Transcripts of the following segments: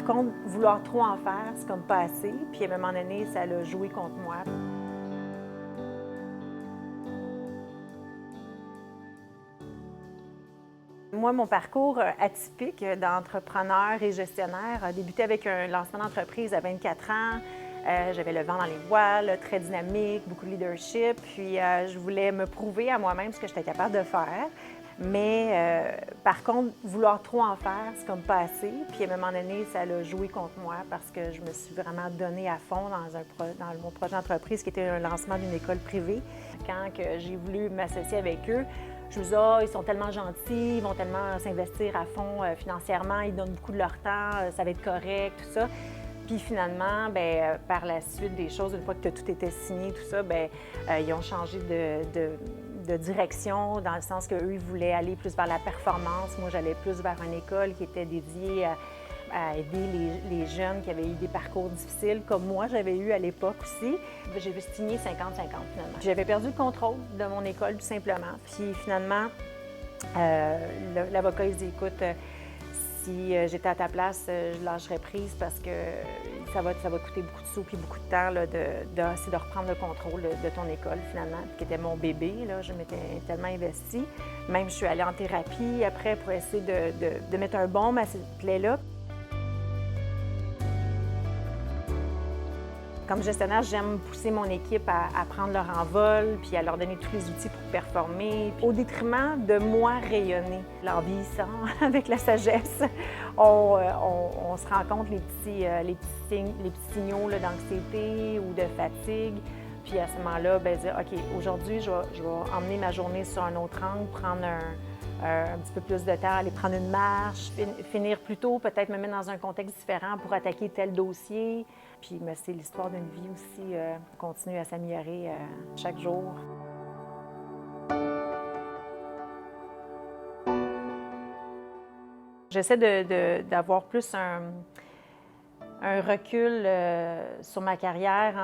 contre, vouloir trop en faire, c'est comme pas assez. Puis à un moment donné, ça l'a joué contre moi. Moi, mon parcours atypique d'entrepreneur et gestionnaire a débuté avec un lancement d'entreprise à 24 ans. J'avais le vent dans les voiles, très dynamique, beaucoup de leadership. Puis je voulais me prouver à moi-même ce que j'étais capable de faire. Mais par contre, vouloir trop en faire, c'est comme pas assez. Puis à un moment donné, ça l'a joué contre moi parce que je me suis vraiment donnée à fond dans mon projet d'entreprise qui était un lancement d'une école privée. Quand j'ai voulu m'associer avec eux, je me disais, ils sont tellement gentils, ils vont tellement s'investir à fond financièrement, ils donnent beaucoup de leur temps, ça va être correct, tout ça. Puis finalement, par la suite des choses, une fois que tout était signé, tout ça, ils ont changé de direction, dans le sens qu'eux, ils voulaient aller plus vers la performance. Moi, j'allais plus vers une école qui était dédiée à aider les jeunes qui avaient eu des parcours difficiles, comme moi, j'avais eu à l'époque aussi. J'ai signé 50-50 finalement. J'avais perdu le contrôle de mon école, tout simplement. Puis finalement, l'avocat, il dit, écoute, si j'étais à ta place, je lâcherais prise parce que ça va coûter beaucoup de sous et beaucoup de temps d'essayer de reprendre le contrôle de ton école, finalement, qui était mon bébé. Là, je m'étais tellement investie. Même, je suis allée en thérapie après pour essayer de mettre un baume à cette plaie-là. Comme gestionnaire, j'aime pousser mon équipe à prendre leur envol puis à leur donner tous les outils pour performer, au détriment de moi rayonner. En vieillissant, avec la sagesse, on se rend compte les petits signaux d'anxiété ou de fatigue. Puis à ce moment-là, dire OK, aujourd'hui, je vais emmener ma journée sur un autre angle, prendre un petit peu plus de temps, aller prendre une marche, finir plus tôt, peut-être me mettre dans un contexte différent pour attaquer tel dossier. Puis c'est l'histoire d'une vie aussi, continue à s'améliorer chaque jour. J'essaie d'avoir plus un recul sur ma carrière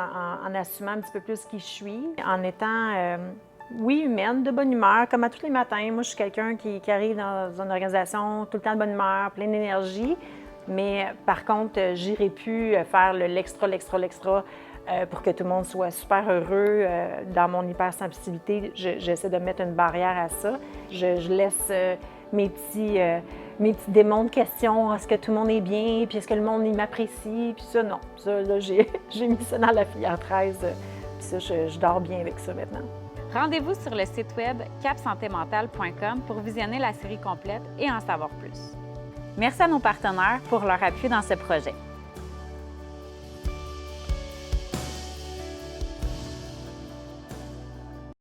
en assumant un petit peu plus qui je suis, en étant, oui, humaine, de bonne humeur, comme à tous les matins. Moi, je suis quelqu'un qui arrive dans une organisation tout le temps de bonne humeur, plein d'énergie. Mais par contre, j'irais plus faire l'extra pour que tout le monde soit super heureux. Dans mon hypersensibilité, j'essaie de mettre une barrière à ça. Je laisse mes petits démons de questions. Est-ce que tout le monde est bien? Puis est-ce que le monde m'apprécie? Puis ça, non. Ça, là, j'ai mis ça dans la filière 13. Puis ça, je dors bien avec ça maintenant. Rendez-vous sur le site web capsantémentale.com pour visionner la série complète et en savoir plus. Merci à nos partenaires pour leur appui dans ce projet.